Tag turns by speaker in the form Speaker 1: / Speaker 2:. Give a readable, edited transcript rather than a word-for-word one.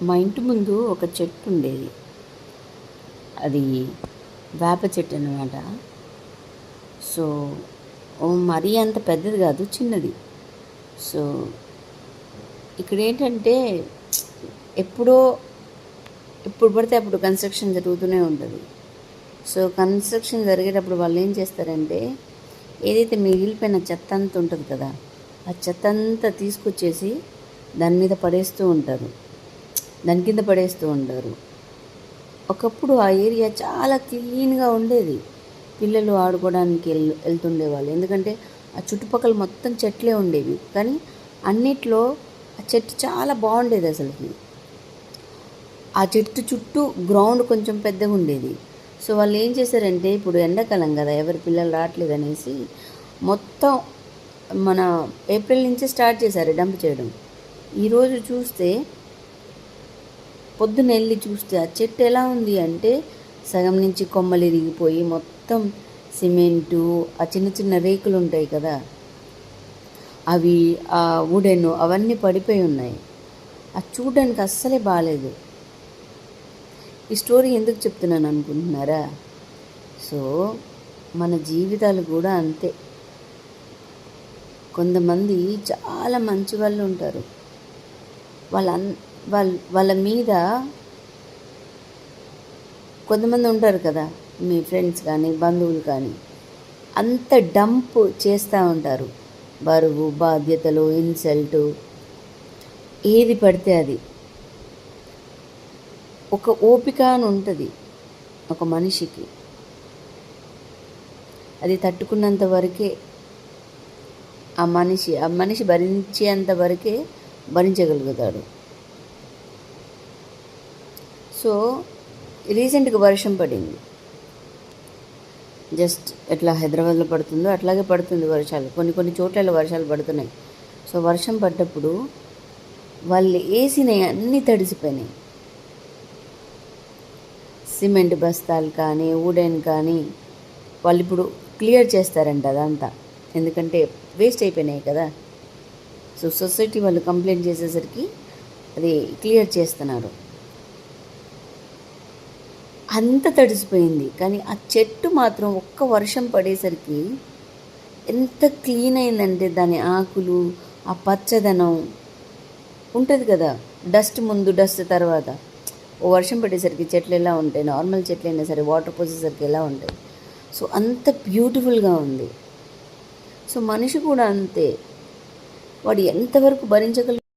Speaker 1: మా ఇంటి ముందు ఒక చెట్టు ఉండేది. అది వేప చెట్టు అన్నమాట. సో మరీ అంత పెద్దది కాదు, చిన్నది. సో ఇక్కడ ఏంటంటే ఎప్పుడో ఎప్పుడు పడితే అప్పుడు కన్స్ట్రక్షన్ జరుగుతూనే ఉంటుంది. సో కన్స్ట్రక్షన్ జరిగేటప్పుడు వాళ్ళు ఏం చేస్తారంటే, ఏదైతే మిగిలిపోయిన చెత్త అంతా ఉంటుంది కదా, ఆ చెత్త అంతా తీసుకొచ్చేసి దాని మీద పడేస్తూ ఉంటారు, దాని కింద పడేస్తూ ఉంటారు. ఒకప్పుడు ఆ ఏరియా చాలా క్లీన్గా ఉండేది. పిల్లలు ఆడుకోవడానికి వెళ్తుండేవాళ్ళు. ఎందుకంటే ఆ చుట్టుపక్కల మొత్తం చెట్లే ఉండేవి. కానీ అన్నిట్లో ఆ చెట్టు చాలా బాగుండేది అసలుకి. ఆ చెట్టు చుట్టూ గ్రౌండ్ కొంచెం పెద్దగా ఉండేది. సో వాళ్ళు ఏం చేశారంటే, ఇప్పుడు ఎండాకాలం కదా, ఎవరి పిల్లలు రావట్లేదు అనేసి మొత్తం మన ఏప్రిల్ నుంచే స్టార్ట్ చేశారు డంప్ చేయడం. ఈరోజు చూస్తే, పొద్దున్న వెళ్ళి చూస్తే ఆ చెట్టు ఎలా ఉంది అంటే, సగం నుంచి కొమ్మలు ఇరిగిపోయి మొత్తం సిమెంటు, ఆ చిన్న చిన్న రేకులు ఉంటాయి కదా అవి, ఆ వుడెన్ అవన్నీ పడిపోయి ఉన్నాయి. అది చూడడానికి అస్సలే బాగాలేదు. ఈ స్టోరీ ఎందుకు చెప్తున్నాను అనుకుంటున్నారా? సో మన జీవితాలు కూడా అంతే. కొంతమంది చాలా మంచి వాళ్ళు ఉంటారు. వాళ్ళ మీద కొంతమంది ఉంటారు కదా, మీ ఫ్రెండ్స్ కానీ బంధువులు కానీ, అంత డంప్ చేస్తూ ఉంటారు. బరువు, బాధ్యతలు, ఇన్సల్టు, ఏది పడితే అది. ఒక ఓపిక అని ఉంటుంది ఒక మనిషికి, అది తట్టుకున్నంత వరకే ఆ మనిషి భరించేంత వరకే భరించగలుగుతాడు. సో రీసెంట్గా వర్షం పడింది. జస్ట్ ఎట్లా హైదరాబాద్లో పడుతుందో అట్లాగే పడుతుంది వర్షాలు. కొన్ని చోట్ల వర్షాలు పడుతున్నాయి. సో వర్షం పడ్డప్పుడు వాళ్ళు వేసినవి అన్నీ తడిసిపోయినాయి. సిమెంట్ బస్తాలు కానీ, వుడెన్ కానీ, వాళ్ళు ఇప్పుడు క్లియర్ చేస్తారంట అదంతా. ఎందుకంటే వేస్ట్ అయిపోయినాయి కదా. సో సొసైటీ వాళ్ళు కంప్లైంట్ చేసేసరికి అది క్లియర్ చేస్తున్నారు. అంత తడిసిపోయింది. కానీ ఆ చెట్టు మాత్రం ఒక్క వర్షం పడేసరికి ఎంత క్లీన్ అయిందంటే, దాని ఆకులు, ఆ పచ్చదనం ఉంటుంది కదా, డస్ట్ ముందు డస్ట్ తర్వాత. ఓ వర్షం పడేసరికి చెట్లు ఎలా ఉంటాయి, నార్మల్ చెట్లు అయినా సరే వాటర్ పోసేసరికి ఎలా ఉంటాయి. సో అంత బ్యూటిఫుల్గా ఉంది. సో మనిషి కూడా అంతే. వాడు ఎంతవరకు భరించగల